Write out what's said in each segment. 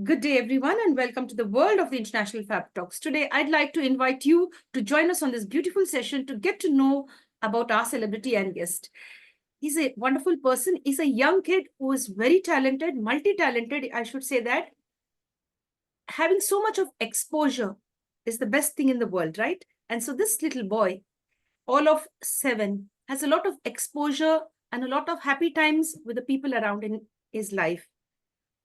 Good day, everyone, and welcome to the world of the International Fab Talks. Today, I'd like to invite you to join us on this beautiful session to get to know about our celebrity and guest. He's a wonderful person. He's a young kid who is very talented, multi-talented, I should say that. Having so much of exposure is the best thing in the world, right? And so this little boy, all of 7, has a lot of exposure and a lot of happy times with the people around in his life.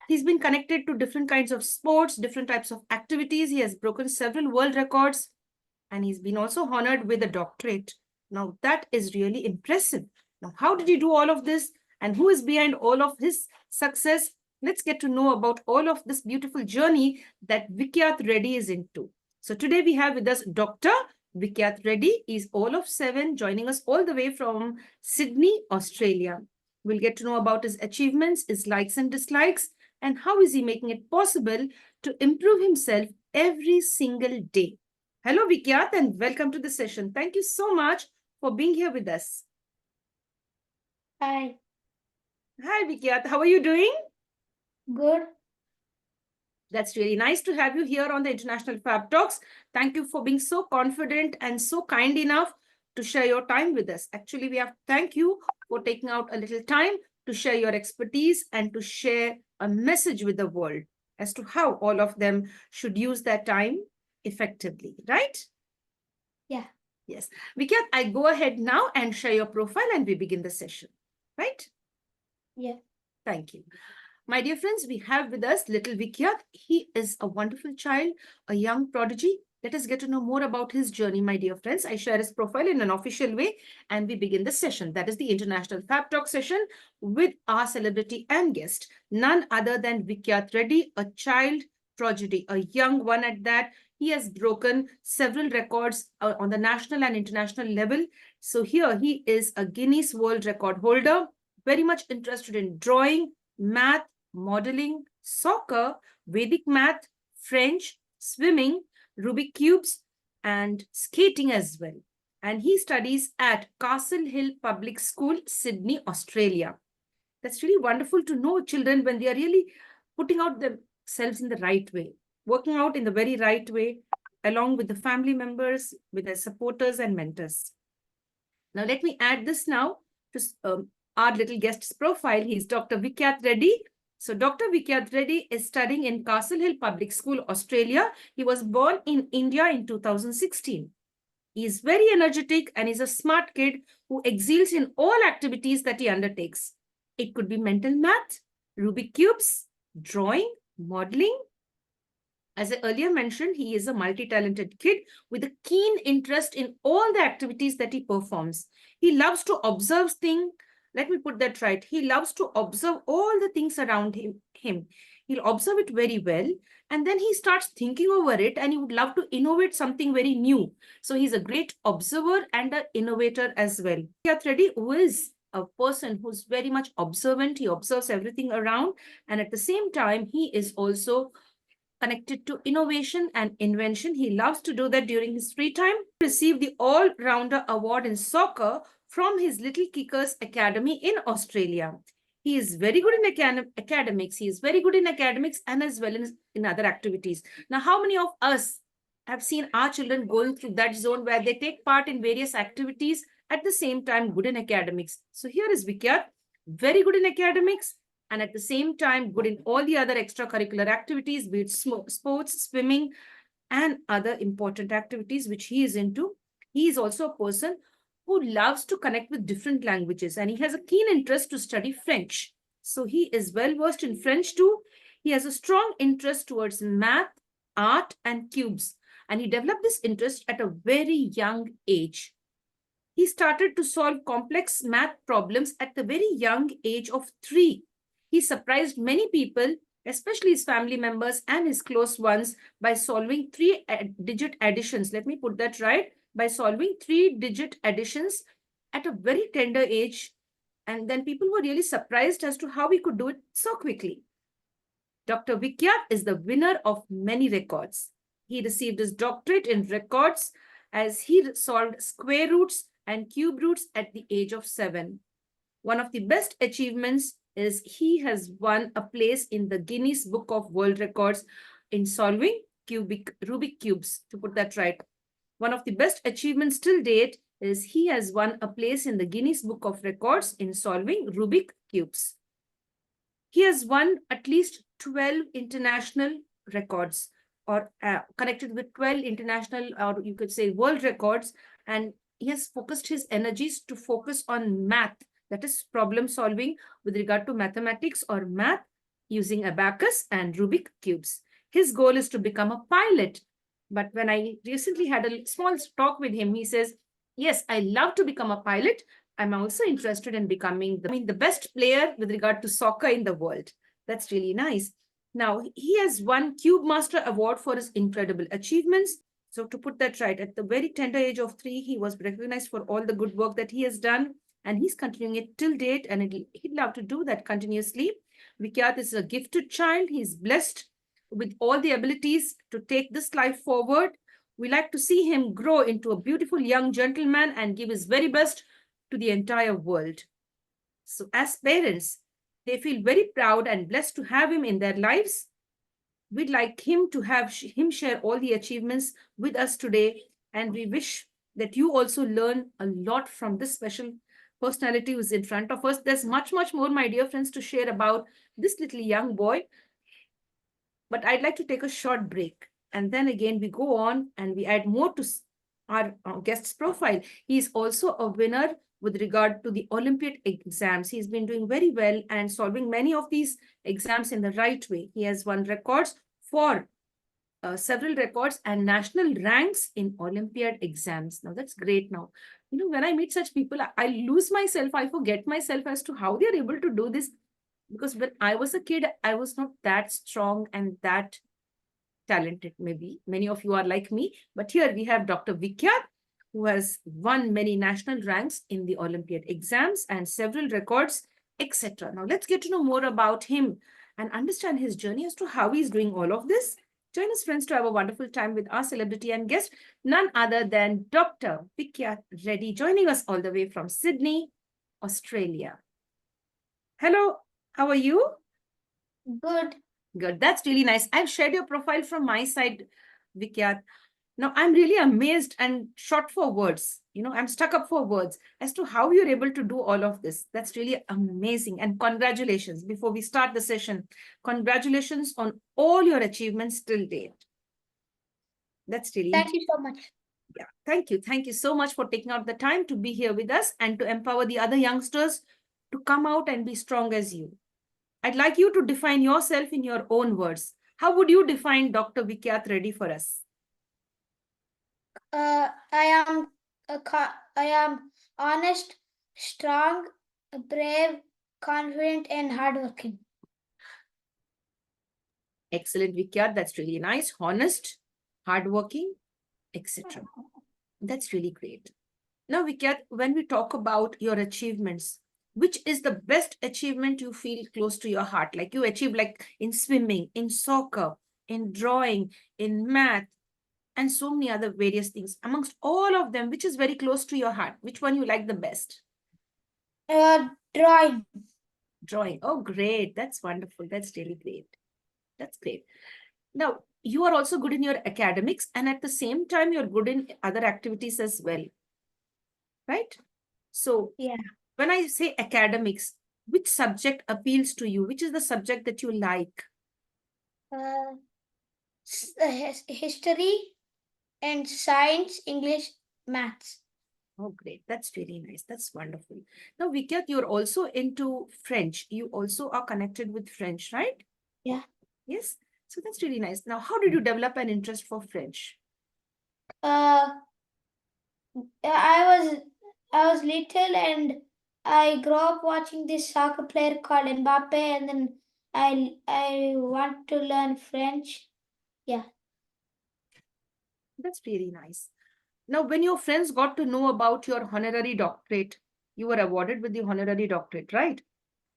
He's been connected to different kinds of sports, different types of activities. He has broken several world records, and he's been also honored with a doctorate. Now, that is really impressive. Now, how did he do all of this? And who is behind all of his success? Let's get to know about all of this beautiful journey that Vikhyat Reddy is into. So today we have with us Dr. Vikhyat Reddy. He's all of 7, joining us all the way from Sydney, Australia. We'll get to know about his achievements, his likes and dislikes, and how is he making it possible to improve himself every single day. Hello, Vikhyat, and welcome to the session. Thank you so much for being here with us. Hi, Hi, Vikhyat. How are you doing? good. That's really nice to have you here on the International Fab Talks. Thank you for being so confident and so kind enough to share your time with us. Actually, we have to thank you for taking out a little time to share your expertise and to share a message with the world as to how all of them should use their time effectively, right? Yeah. Yes. Vikhyat, I go ahead now and share your profile and we begin the session, right? Yeah. Thank you. My dear friends, we have with us little Vikhyat. He is a wonderful child, a young prodigy. Let us get to know more about his journey, my dear friends. I share his profile in an official way and we begin the session. That is the International Fab Talk session with our celebrity and guest, none other than Vikhyat Reddy, a child prodigy, a young one at that. He has broken several records on the national and international level. So here he is a Guinness World Record holder, very much interested in drawing, math, modeling, soccer, Vedic math, French, swimming, Rubik cubes, and skating as well. And he studies at Castle Hill Public School, Sydney, Australia. That's really wonderful to know children when they are really putting out themselves in the right way, working out in the very right way, along with the family members, with their supporters and mentors. Now, let me add this now to our little guest's profile. He's Dr. Vikhyat Reddy. So Dr. Vikhyat Reddy is studying in Castle Hill Public School, Australia. He was born in India in 2016. He is very energetic and is a smart kid who excels in all activities that he undertakes. It could be mental math, Rubik cubes, drawing, modeling. As I earlier mentioned, he is a multi-talented kid with a keen interest in all the activities that he performs. He loves to observe things. Let me put that right. He loves to observe all the things around him. He'll observe it very well, and then he starts thinking over it, and he would love to innovate something very new. So he's a great observer and an innovator as well. Vikhyat Reddy, who is a person who's very much observant, he observes everything around, and at the same time, he is also connected to innovation and invention. He loves to do that during his free time. He received the All-Rounder Award in soccer from his Little Kickers Academy in Australia. He is very good in academics. He is very good in academics and as well in other activities. Now, how many of us have seen our children going through that zone where they take part in various activities at the same time good in academics? So here is Vikhyat, very good in academics, and at the same time good in all the other extracurricular activities, be it sports, swimming, and other important activities which he is into. He is also a person who loves to connect with different languages, and he has a keen interest to study French. So he is well versed in French too. He has a strong interest towards math, art, and cubes, and he developed this interest at a very young age. He started to solve complex math problems at the very young age of 3. He surprised many people, especially his family members and his close ones, by solving 3-digit additions. Let me put that right. By solving 3-digit additions at a very tender age. And then people were really surprised as to how he could do it so quickly. Dr. Vikhyat is the winner of many records. He received his doctorate in records as he solved square roots and cube roots at the age of 7. One of the best achievements is he has won a place in the Guinness Book of World Records in solving Rubik cubes, to put that right. One of the best achievements till date is he has won a place in the Guinness Book of Records in solving Rubik cubes. He has won at least 12 international records, or connected with 12 international, or you could say world records, and he has focused his energies to focus on math, that is problem solving with regard to mathematics or math using abacus and Rubik cubes. His goal is to become a pilot. But when I recently had a small talk with him, he says, yes, I love to become a pilot. I'm also interested in becoming the best player with regard to soccer in the world. That's really nice. Now, he has won Cube Master Award for his incredible achievements. So to put that right, at the very tender age of 3, he was recognized for all the good work that he has done, and he's continuing it till date, and he'd love to do that continuously. Vikhyat is a gifted child. He's blessed with all the abilities to take this life forward. We like to see him grow into a beautiful young gentleman and give his very best to the entire world. So as parents, they feel very proud and blessed to have him in their lives. We'd like him to have him share all the achievements with us today, and we wish that you also learn a lot from this special personality who's in front of us. There's much, much more, my dear friends, to share about this little young boy, but I'd like to take a short break, and then again we go on and we add more to our guest's profile. He is also a winner with regard to the Olympiad exams. He's been doing very well and solving many of these exams in the right way. He has won records for several records and national ranks in Olympiad exams. Now that's great. Now, when I meet such people, I lose myself. I forget myself as to how they're able to do this. Because when I was a kid, I was not that strong and that talented. Maybe many of you are like me, but here we have Dr. Vikhyat, who has won many national ranks in the Olympiad exams and several records, etc. Now let's get to know more about him and understand his journey as to how he's doing all of this. Join us, friends, to have a wonderful time with our celebrity and guest, none other than Dr. Vikhyat Reddy, joining us all the way from Sydney, Australia. Hello, how are you? Good. Good. That's really nice. I've shared your profile from my side, Vikhyat. Now, I'm really amazed and short for words. I'm stuck up for words as to how you're able to do all of this. That's really amazing. And congratulations. Before we start the session, congratulations on all your achievements till date. That's really Thank you so much. Yeah, thank you. Thank you so much for taking out the time to be here with us and to empower the other youngsters to come out and be strong as you. I'd like you to define yourself in your own words. How would you define Dr. Vikhyat Reddy for us? I am honest, strong, brave, confident, and hardworking. Excellent, Vikhyat. That's really nice. Honest, hardworking, etc. That's really great. Now, Vikhyat, when we talk about your achievements, which is the best achievement you feel close to your heart? Like you achieved like in swimming, in soccer, in drawing, in math, and so many other various things. Amongst all of them, which is very close to your heart? Which one you like the best? Drawing. Drawing. Oh, great. That's wonderful. That's really great. That's great. Now, you are also good in your academics, and at the same time, you're good in other activities as well. Right? So, Yeah. when I say academics, which subject appeals to you? Which is the subject that you like? History and science, English, maths. Oh, great. That's really nice. That's wonderful. Now, Vikhyat, you're also into French. You also are connected with French, right? Yeah. Yes. So that's really nice. Now, how did you develop an interest for French? I was little and I grew up watching this soccer player called Mbappe, and then I want to learn French. Yeah. That's really nice. Now, when your friends got to know about your honorary doctorate, you were awarded with the honorary doctorate, right?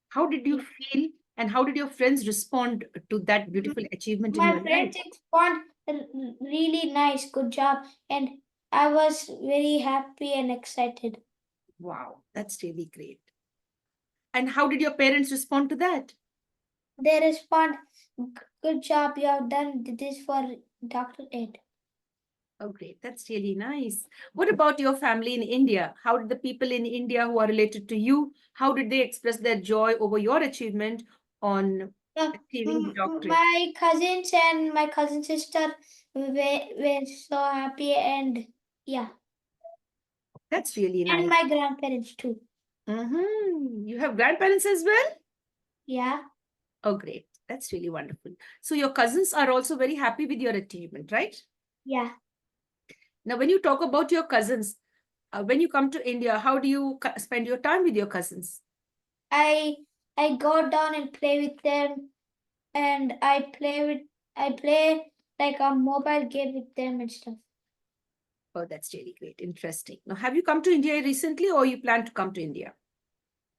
How did you feel and how did your friends respond to that beautiful achievement in My your friends life? respond really nice, good job, and I was very happy and excited. Wow, that's really great. And how did your parents respond to that? They respond, good job, you have done this for Dr. Ed. Oh, great. That's really nice. What about your family in India? How did the people in India who are related to you, how did they express their joy over your achievement on achieving the doctorate? My cousins and my cousin sister were so happy, and yeah. That's really nice. And my grandparents too. You have grandparents as well? Yeah. Oh, great. That's really wonderful. So your cousins are also very happy with your achievement, right? Yeah. Now, when you talk about your cousins, when you come to India, how do you spend your time with your cousins? I go down and play with them, and I play like a mobile game with them and stuff. Oh, that's really great. Interesting. Now, have you come to India recently or you plan to come to India?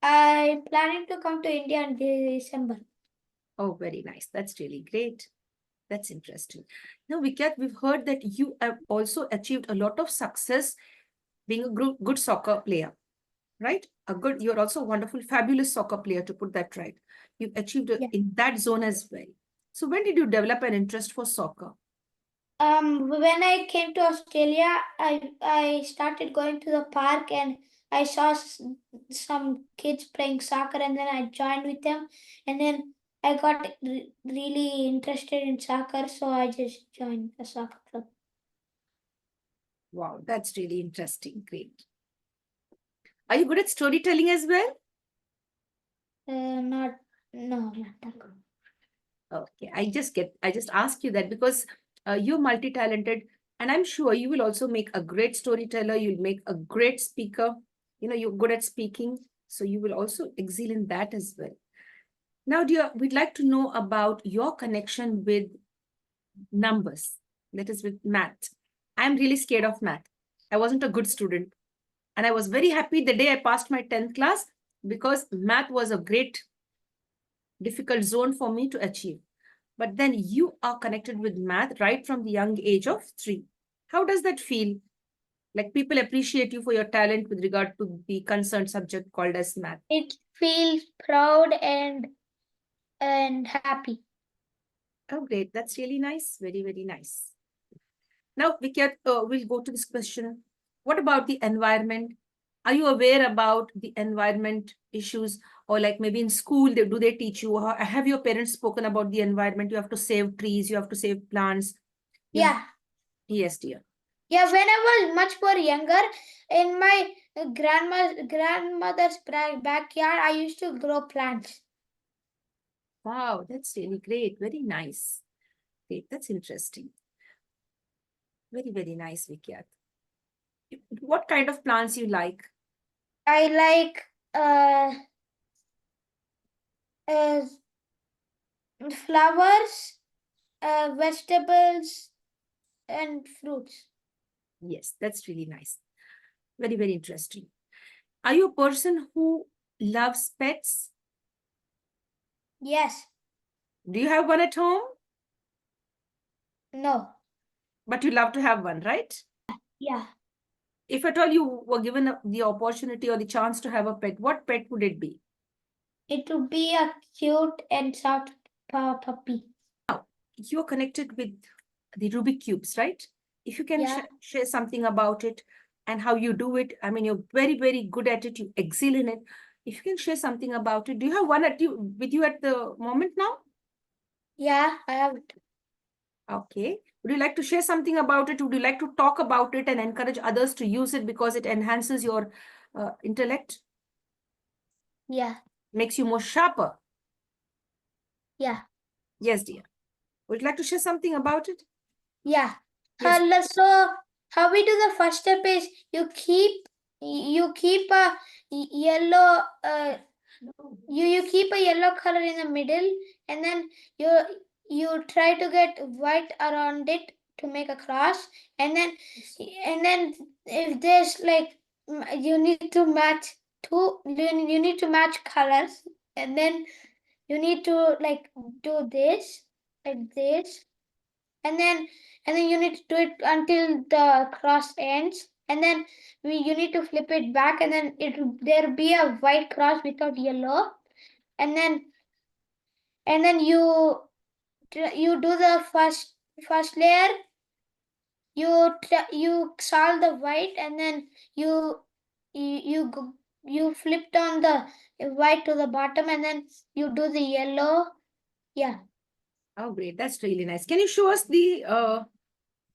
I'm planning to come to India in December. Oh, very nice. That's really great. That's interesting. Now, Vikhyat, we've heard that you have also achieved a lot of success being a good soccer player, right? You're also a wonderful, fabulous soccer player, to put that right. You've achieved Yeah. in that zone as well. So when did you develop an interest for soccer? When I came to Australia, I started going to the park, and I saw some kids playing soccer, and then I joined with them, and then I got really interested in soccer, so I just joined the soccer club. Wow, that's really interesting. Great. Are you good at storytelling as well? Not that good. Okay, I just ask you that because you're multi-talented, and I'm sure you will also make a great storyteller. You'll make a great speaker. You know, you're good at speaking, so you will also excel in that as well. Now, dear, we'd like to know about your connection with numbers, that is with math. I'm really scared of math. I wasn't a good student, and I was very happy the day I passed my 10th class because math was a great difficult zone for me to achieve. But then you are connected with math right from the young age of 3. How does that feel? Like people appreciate you for your talent with regard to the concerned subject called as math. It feels proud and happy. Oh, great. That's really nice. Very, very nice. Now, Vikhyat, we'll go to this question. What about the environment? Are you aware about the environment issues? Or like maybe in school, do they teach you? Have your parents spoken about the environment? You have to save trees, you have to save plants. Yeah. Yes, dear. Yeah, when I was much more younger, in my grandmother's backyard, I used to grow plants. Wow, that's really great. Very nice. Great. That's interesting. Very, very nice, Vikyat. What kind of plants you like? I like uh, flowers, vegetables, and fruits. Yes, that's really nice. Very, very interesting. Are you a person who loves pets? Yes. Do you have one at home? No. But you love to have one, right? Yeah. If at all you were given the opportunity or the chance to have a pet, what pet would it be? It would be a cute and soft puppy. Now, you're connected with the Rubik cubes, right? If you can Yeah. share something about it and how you do it. I mean, you're very, very good at it. You excel in it. If you can share something about it. Do you have one with you at the moment now? Yeah, I have it. Okay. Would you like to share something about it? Would you like to talk about it and encourage others to use it because it enhances your intellect, Yeah. makes you more sharper? Yeah. Yes, dear. Would you like to share something about it? Yeah. Yes. So how we do the first step is you keep a yellow you keep a yellow color in the middle, and then you try to get white around it to make a cross, and then if there's like you need to match you need to match colors, and then you need to like do this like this, and then you need to do it until the cross ends, and then you need to flip it back, and then there'll be a white cross without yellow, and then you do the first layer. You solve the white, and then you flipped on the white to the bottom, and then you do the yellow. Yeah. Oh, great. That's really nice. Can you show us the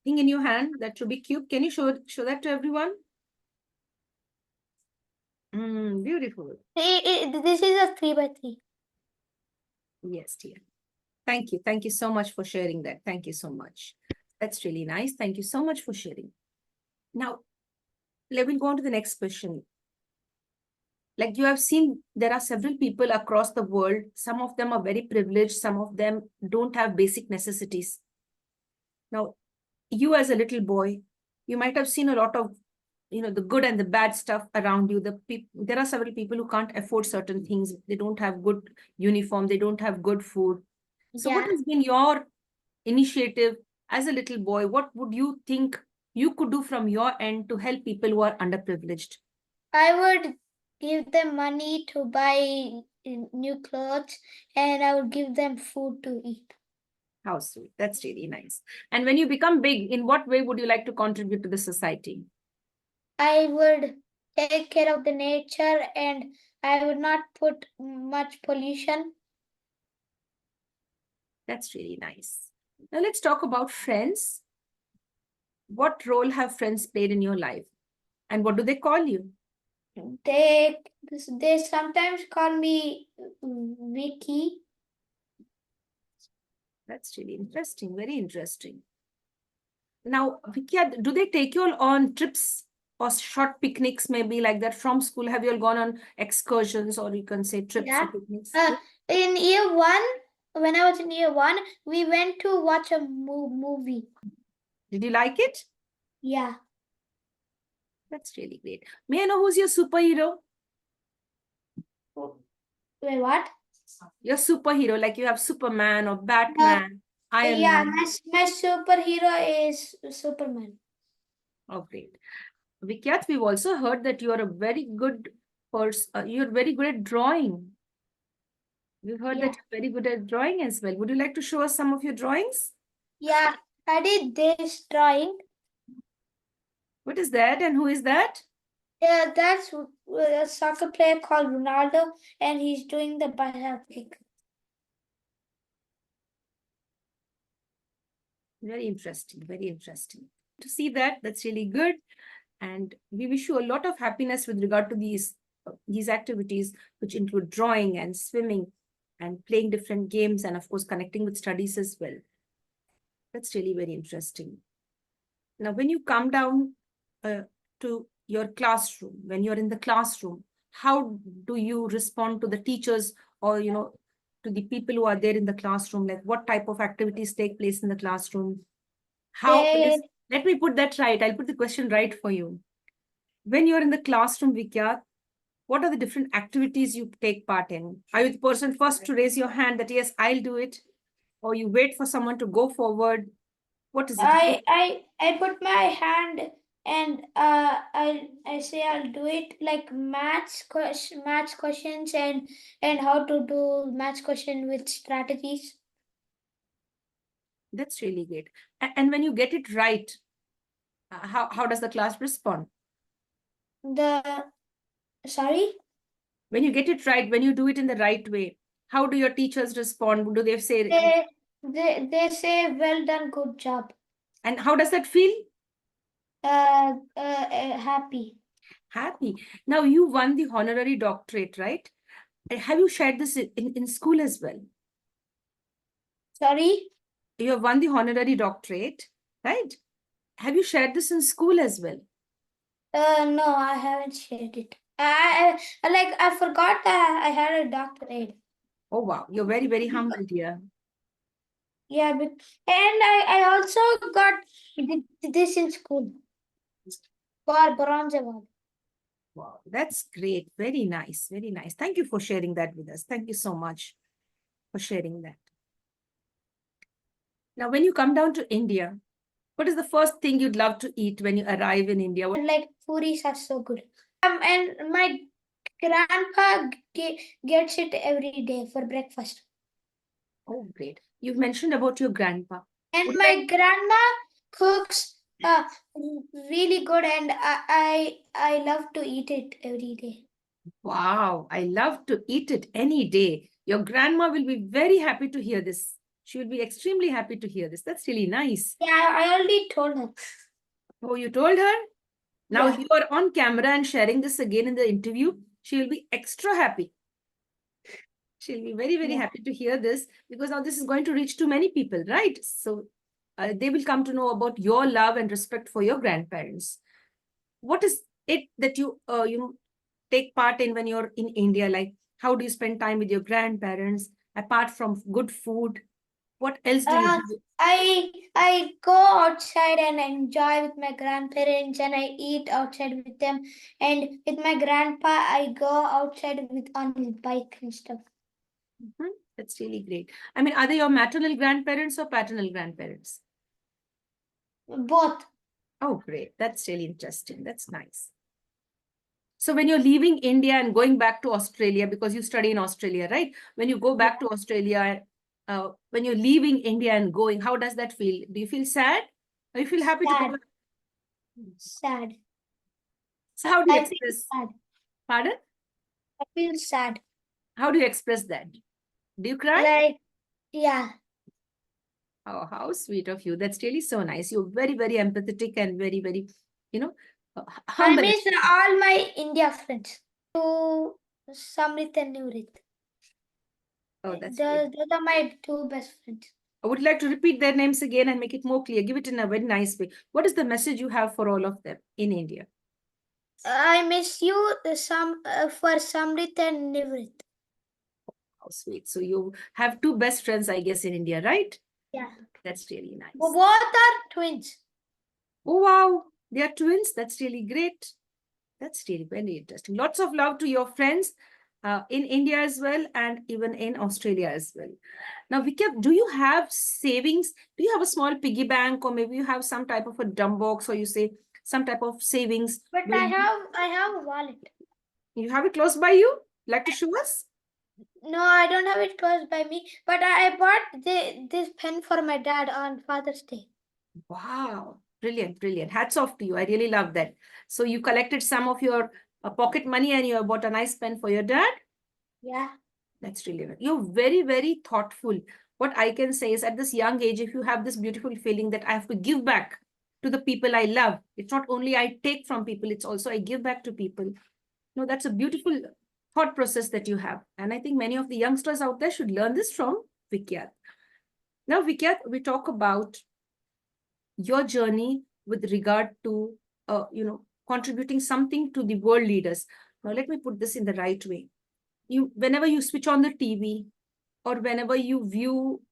thing in your hand, that Rubik cube? Can you show that to everyone? Beautiful. This is a 3x3. Yes, dear. Thank you. Thank you so much for sharing that. Thank you so much. That's really nice. Thank you so much for sharing. Now, let me go on to the next question. Like you have seen, there are several people across the world. Some of them are very privileged. Some of them don't have basic necessities. Now, you as a little boy, you might have seen a lot of, the good and the bad stuff around you. There are several people who can't afford certain things. They don't have good uniform. They don't have good food. So what Yeah. has been your initiative as a little boy? What would you think you could do from your end to help people who are underprivileged? I would give them money to buy new clothes, and I would give them food to eat. How sweet. That's really nice. And when you become big, in what way would you like to contribute to the society? I would take care of the nature, and I would not put much pollution. That's really nice. Now let's talk about friends. What role have friends played in your life? And what do they call you? They sometimes call me Vicky. That's really interesting. Very interesting. Now, Vikhyat, do they take you all on trips or short picnics, maybe like that from school? Have you all gone on excursions, or you can say trips Yeah. or picnics? In year 1, when I was in year 1, we went to watch a movie. Did you like it? Yeah. That's really great. May I know who's your superhero? Wait, what? Your superhero, like you have Superman or Batman, Iron Yeah, Man. my superhero is Superman. Oh, great. Vikhyat, we've also heard that you are a very good person. You're very good at drawing. We've heard that Yeah. you're very good at drawing as well. Would you like to show us some of your drawings? Yeah, I did this drawing. What is that and who is that? Yeah, that's a soccer player called Ronaldo, and he's doing the bicep kick. Very interesting, very interesting. To see that, that's really good. And we wish you a lot of happiness with regard to these activities, which include drawing and swimming and playing different games, and of course, connecting with studies as well. That's really very interesting. Now, when you come down to your classroom, when you're in the classroom, how do you respond to the teachers, or, to the people who are there in the classroom? Like what type of activities take place in the classroom? Let me put that right. I'll put the question right for you. When you're in the classroom, Vikhyat, what are the different activities you take part in? Are you the person first to raise your hand that, yes, I'll do it? Or you wait for someone to go forward? What is it? I put my hand, and I say I'll do it, like maths questions, and how to do maths question with strategies. That's really great. And when you get it right, how does the class respond? Sorry? When you get it right, when you do it in the right way, how do your teachers respond? Do they say, They say, well done, good job. and how does that feel? Happy. Happy. Now you won the honorary doctorate, right? Have you shared this in school as well? Sorry? You have won the honorary doctorate, right? Have you shared this in school as well? No, I haven't shared it. I forgot that I had a doctorate. Oh, wow. You're very, very humble, dear. Yeah, and I also got this in school for bronze award. Wow, that's great. Very nice. Very nice. Thank you for sharing that with us. Thank you so much for sharing that. Now, when you come down to India, What is the first thing you'd love to eat when you arrive in India? Like puris are so good. And my grandpa gets it every day for breakfast. Oh, great. You've mentioned about your grandpa. And Would you my like- grandma cooks really good, and I love to eat it every day. Wow, I love to eat it any day. Your grandma will be very happy to hear this. She will be extremely happy to hear this. That's really nice. Yeah, I already told her. Oh, you told her? Now Yeah. you are on camera and sharing this again in the interview. She will be extra happy. She'll be very, very Yeah. happy to hear this because now this is going to reach to many people, right? So they will come to know about your love and respect for your grandparents. What is it that you take part in when you're in India? Like, how do you spend time with your grandparents apart from good food? What else do you do? I go outside and enjoy with my grandparents, and I eat outside with them. And with my grandpa, I go outside with on his bike and stuff. That's really great. I mean, are they your maternal grandparents or paternal grandparents? Both. Oh, great. That's really interesting. That's nice. So when you're leaving India and going back to Australia, because you study in Australia, right? When you go back to Australia, when you're leaving India and going, how does that feel? Do you feel sad? Or you feel happy to go Sad. back? Sad. So how do you I feel express? sad. Pardon? I feel sad. How do you express that? Do you cry? Like, yeah. Oh, how sweet of you. That's really so nice. You're very, very empathetic and very, very, you know, I humble. miss all my India friends. To Samrit and Nurit. Oh, that's great. Those are my two best friends. I would like to repeat their names again and make it more clear. Give it in a very nice way. What is the message you have for all of them in India? I miss you for Samrit and Nivrit. How sweet. So you have two best friends, I guess, in India, right? Yeah. That's really nice. Both are twins. Oh, wow. They are twins. That's really great. That's really very interesting. Lots of love to your friends in India as well and even in Australia as well. Now, Vikhyat, do you have savings? Do you have a small piggy bank or maybe you have some type of a dumb box or you say some type of savings? But I have a wallet. You have it close by you? Like to show us? No, I don't have it close by me. But I bought this pen for my dad on Father's Day. Wow. Brilliant, brilliant. Hats off to you. I really love that. So you collected some of your pocket money and you bought a nice pen for your dad? Yeah. That's really good. You're very, very thoughtful. What I can say is at this young age, if you have this beautiful feeling that I have to give back to the people I love, it's not only I take from people, it's also I give back to people. No, that's a beautiful thought process that you have. And I think many of the youngsters out there should learn this from Vikhyat. Now, Vikhyat, we talk about your journey with regard to, contributing something to the world leaders. Now, let me put this in the right way. Whenever you switch on the TV or whenever you view,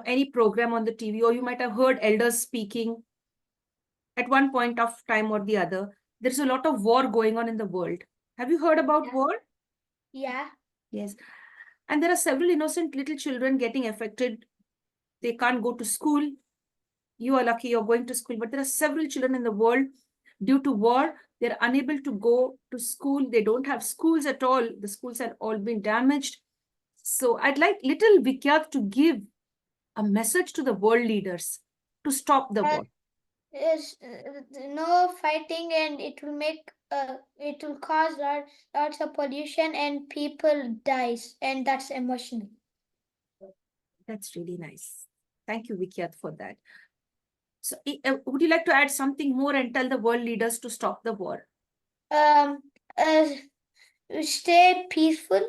any program on the TV, or you might have heard elders speaking at one point of time or the other, there's a lot of war going on in the world. Have you heard about war? Yeah. Yes. And there are several innocent little children getting affected. They can't go to school. You are lucky you're going to school, but there are several children in the world due to war. They're unable to go to school. They don't have schools at all. The schools have all been damaged. So I'd like little Vikhyat to give a message to the world leaders to stop the war. Is no fighting, and it will cause lots of pollution and people dies, and that's emotional. That's really nice. Thank you, Vikhyat, for that. So would you like to add something more and tell the world leaders to stop the war? Um, uh, stay peaceful.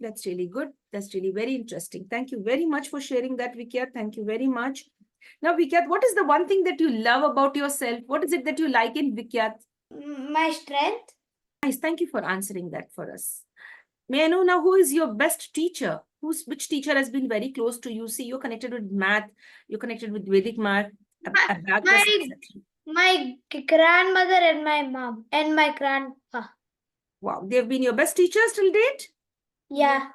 That's really good. That's really very interesting. Thank you very much for sharing that, Vikhyat. Thank you very much. Now, Vikhyat, what is the one thing that you love about yourself? What is it that you like in Vikhyat? My strength. Nice. Thank you for answering that for us. May I know now who is your best teacher? Which teacher has been very close to you? See, you're connected with math, you're connected with Vedic math, abacus, etc. My grandmother and my mom and my grandpa. Wow, they've been your best teachers till date? Yeah.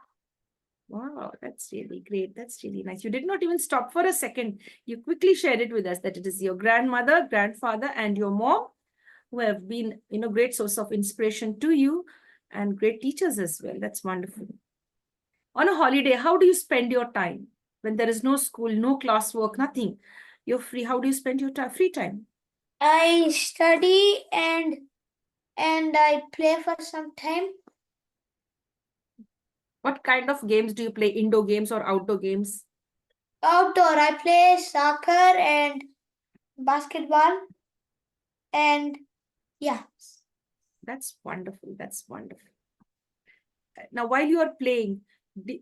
Wow, that's really great. That's really nice. You did not even stop for a second. You quickly shared it with us that it is your grandmother, grandfather, and your mom who have been, great source of inspiration to you and great teachers as well. That's wonderful. On a holiday, how do you spend your time when there is no school, no classwork, nothing? You're free. How do you spend your free time? I study and I play for some time. What kind of games do you play? Indoor games or outdoor games? Outdoor, I play soccer and basketball and yeah. That's wonderful. That's wonderful. Now, while you are playing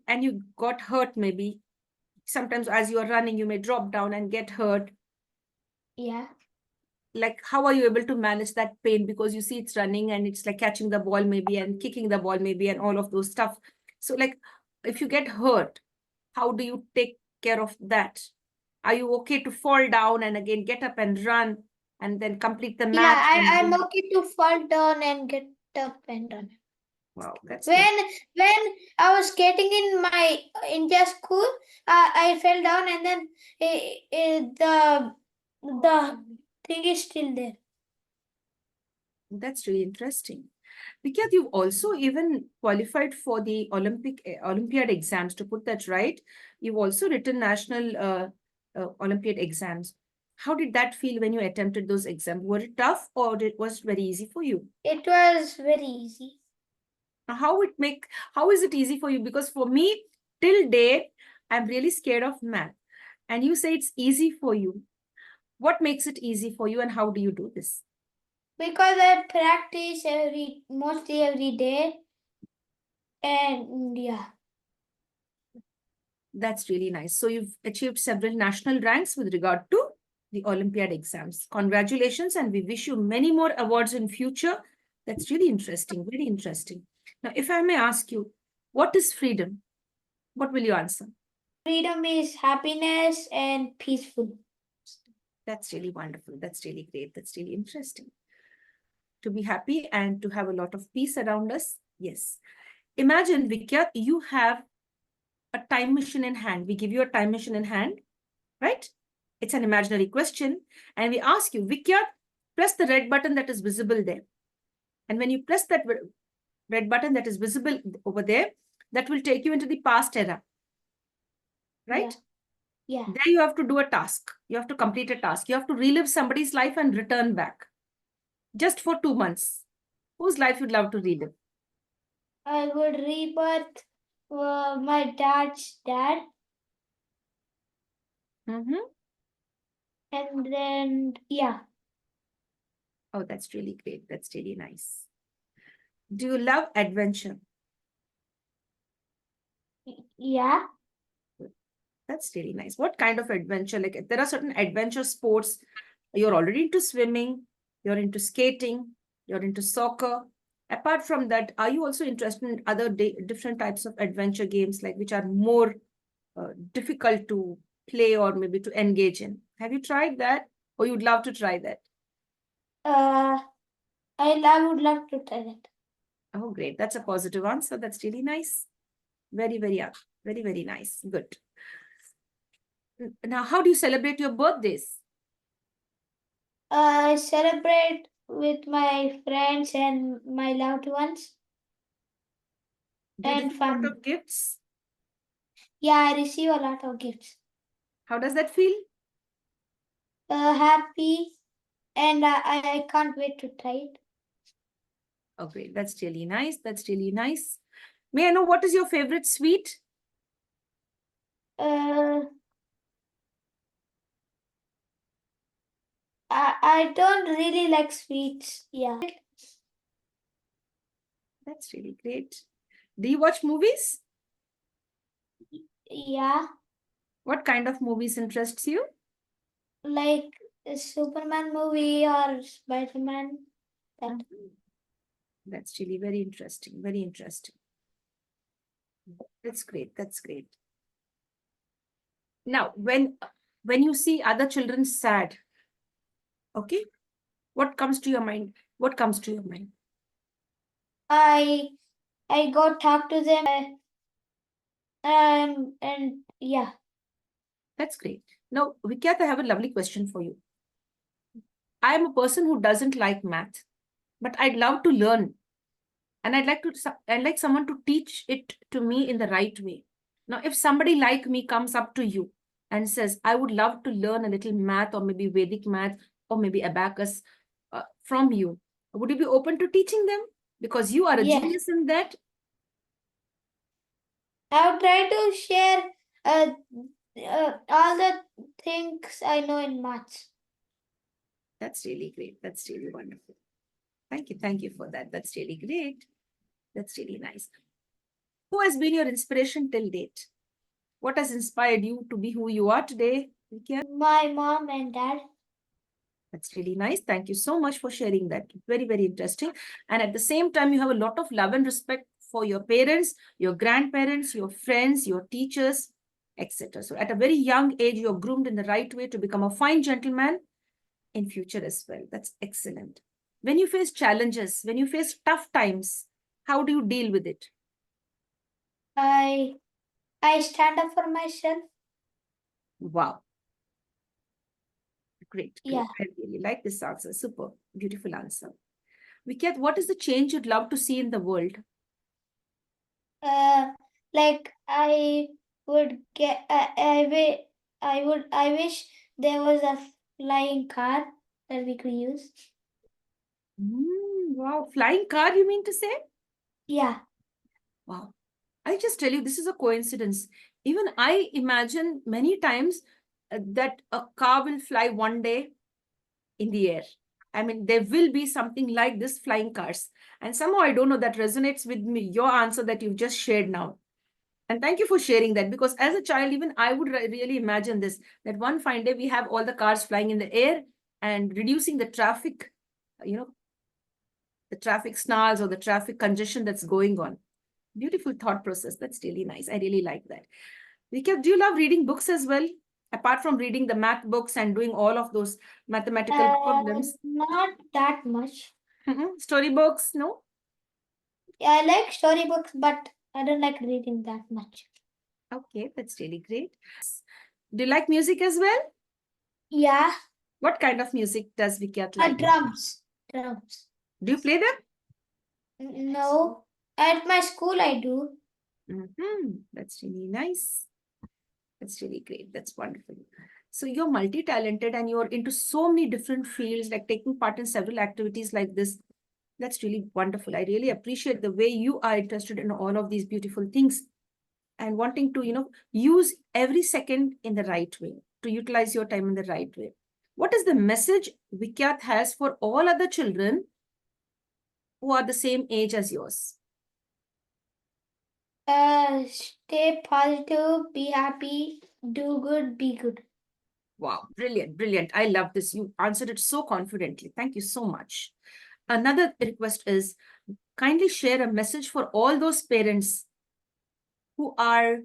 and you got hurt, maybe sometimes as you are running, you may drop down and get hurt. Yeah. Like, how are you able to manage that pain? Because you see it's running and it's like catching the ball maybe and kicking the ball maybe and all of those stuff. So like, if you get hurt, how do you take care of that? Are you okay to fall down and again get up and run and then complete the Yeah, match? I'm okay to fall down and get up and run. Wow, that's When good. when I was skating in my India school, I fell down and then the thing is still there. That's really interesting. Vikhyat, you've also even qualified for the Olympiad exams, to put that right. You've also written national Olympiad exams. How did that feel when you attempted those exams? Were it tough or was it very easy for you? It was very easy. How is it easy for you? Because for me, till date, I'm really scared of math. And you say it's easy for you. What makes it easy for you and how do you do this? Because I practice mostly every day, and yeah. That's really nice. So you've achieved several national ranks with regard to the Olympiad exams. Congratulations, and we wish you many more awards in future. That's really interesting, very interesting. Now, if I may ask you, what is freedom? What will you answer? Freedom is happiness and peaceful. That's really wonderful. That's really great. That's really interesting. To be happy and to have a lot of peace around us. Yes. Imagine, Vikhyat, you have a time machine in hand. We give you a time machine in hand, right? It's an imaginary question. And we ask you, Vikhyat, press the red button that is visible there. And when you press that red button that is visible over there, that will take you into the past era, right? Yeah. There you have to do a task. You have to complete a task. You have to relive somebody's life and return back just for 2 months. Whose life you'd love to relive? I would rebirth my dad's dad. Mm-hmm. And then, yeah. Oh, that's really great. That's really nice. Do you love adventure? Yeah. That's really nice. What kind of adventure? Like, there are certain adventure sports. You're already into swimming, you're into skating, you're into soccer. Apart from that, are you also interested in other different types of adventure games, like which are more difficult to play or maybe to engage in? Have you tried that, or you'd love to try that? I would love to try that. Oh, great. That's a positive answer. That's really nice. Very, very nice. Good. Now, how do you celebrate your birthdays? I celebrate with my friends and my loved ones Do you and receive a lot family. of gifts? Yeah, I receive a lot of gifts. How does that feel? Happy, and I can't wait to try it. Oh, great. That's really nice. That's really nice. May I know what is your favorite sweet? I don't really like sweets. Yeah. That's really great. Do you watch movies? Yeah, What kind of movies interests you? like a Superman movie or Spider-Man. That. That's really very interesting. Very interesting. That's great. That's great. Now, when you see other children sad, okay, what comes to your mind? What comes to your mind? I go talk to them. And yeah. That's great. Now, Vikhyat, I have a lovely question for you. I am a person who doesn't like math, but I'd love to learn, and I'd like someone to teach it to me in the right way. Now, if somebody like me comes up to you and says, I would love to learn a little math, or maybe Vedic math, or maybe abacus from you, would you be open to teaching them? Because you are a Yes. genius in that. I'll try to share all the things I know in maths. That's really great. That's really wonderful. Thank you. Thank you for that. That's really great. That's really nice. Who has been your inspiration till date? What has inspired you to be who you are today, Vikhyat? My mom and dad. That's really nice. Thank you so much for sharing that. Very, very interesting. And at the same time, you have a lot of love and respect for your parents, your grandparents, your friends, your teachers, etc. So at a very young age, you're groomed in the right way to become a fine gentleman in future as well. That's excellent. When you face challenges, when you face tough times, how do you deal with it? I stand up for myself. Wow. Great, great. Yeah. I really like this answer. Super. Beautiful answer. Vikhyat, what is the change you'd love to see in the world? Like I would get. I wish there was a flying car that we could use. Wow. Flying car, you mean to say? Yeah. Wow. I just tell you, this is a coincidence. Even I imagine many times that a car will fly one day in the air. I mean, there will be something like this flying cars. And somehow I don't know, that resonates with me, your answer that you've just shared now. And thank you for sharing that, because as a child, even I would really imagine this, that one fine day we have all the cars flying in the air and reducing the traffic, you know, the traffic snarls or the traffic congestion that's going on. Beautiful thought process. That's really nice. I really like that. Vikhyat, do you love reading books as well? Apart from reading the math books and doing all of those mathematical problems. Not that much. Storybooks, no? Yeah, I like storybooks, but I don't like reading that much. Okay, that's really great. Do you like music as well? Yeah. What kind of music does Vikhyat like? Drums. Drums. Do you play them? No. At my school, I do. That's really nice. That's really great. That's wonderful. So you're multi-talented and you're into so many different fields, like taking part in several activities like this. That's really wonderful. I really appreciate the way you are interested in all of these beautiful things and wanting to, use every second in the right way, to utilize your time in the right way. What is the message Vikhyat has for all other children who are the same age as yours? Stay positive, be happy, do good, be good. Wow, brilliant, brilliant. I love this. You answered it so confidently. Thank you so much. Another request is, kindly share a message for all those parents who are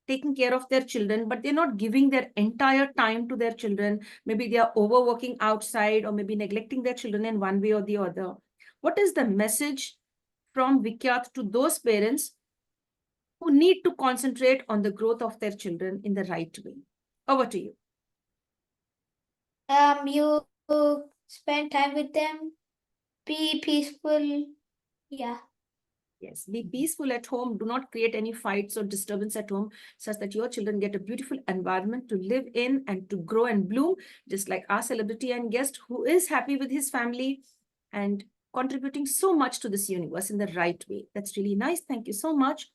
taking care of their children, but they're not giving their entire time to their children. Maybe they are overworking outside, or maybe neglecting their children in one way or the other. What is the message from Vikhyat to those parents who need to concentrate on the growth of their children in the right way? Over to you. You spend time with them, be peaceful. Yeah. Yes, be peaceful at home. Do not create any fights or disturbance at home, such that your children get a beautiful environment to live in and to grow and bloom, just like our celebrity and guest, who is happy with his family and contributing so much to this universe in the right way. That's really nice. Thank you so much.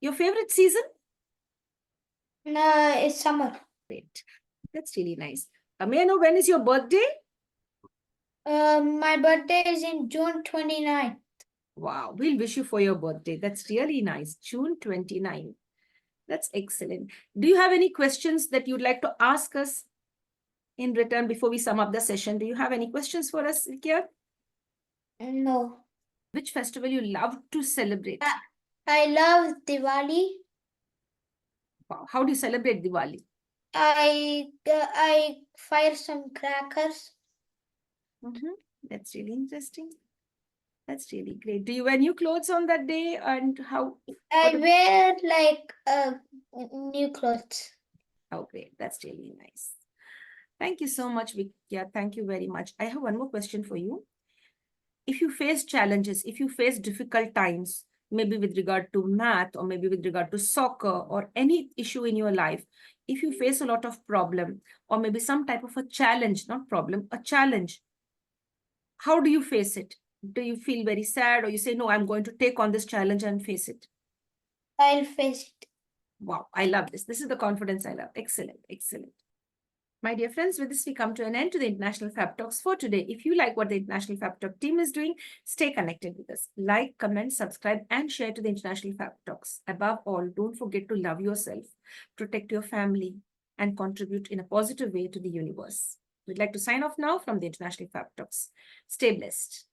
Your favorite season? No, it's summer. Great. That's really nice. May I know, when is your birthday? My birthday is in June 29th. Wow, we'll wish you for your birthday. That's really nice. June 29th. That's excellent. Do you have any questions that you'd like to ask us in return before we sum up the session? Do you have any questions for us, Vikhyat? No. Which festival you love to celebrate? I love Diwali. Wow. How do you celebrate Diwali? I fire some crackers. That's really interesting. That's really great. Do you wear new clothes on that day? And how? I what wear like new clothes. Oh, great. That's really nice. Thank you so much, Vikya. Thank you very much. I have one more question for you. If you face challenges, if you face difficult times, maybe with regard to math or maybe with regard to soccer or any issue in your life, if you face a lot of problem or maybe some type of a challenge, not problem, a challenge, how do you face it? Do you feel very sad or you say, no, I'm going to take on this challenge and face it? I'll face it. Wow, I love this. This is the confidence I love. Excellent, excellent. My dear friends, with this, we come to an end to the International Fab Talks for today. If you like what the International Fab Talk team is doing, stay connected with us. Like, comment, subscribe, and share to the International Fab Talks. Above all, don't forget to love yourself, protect your family, and contribute in a positive way to the universe. We'd like to sign off now from the International Fab Talks. Stay blessed.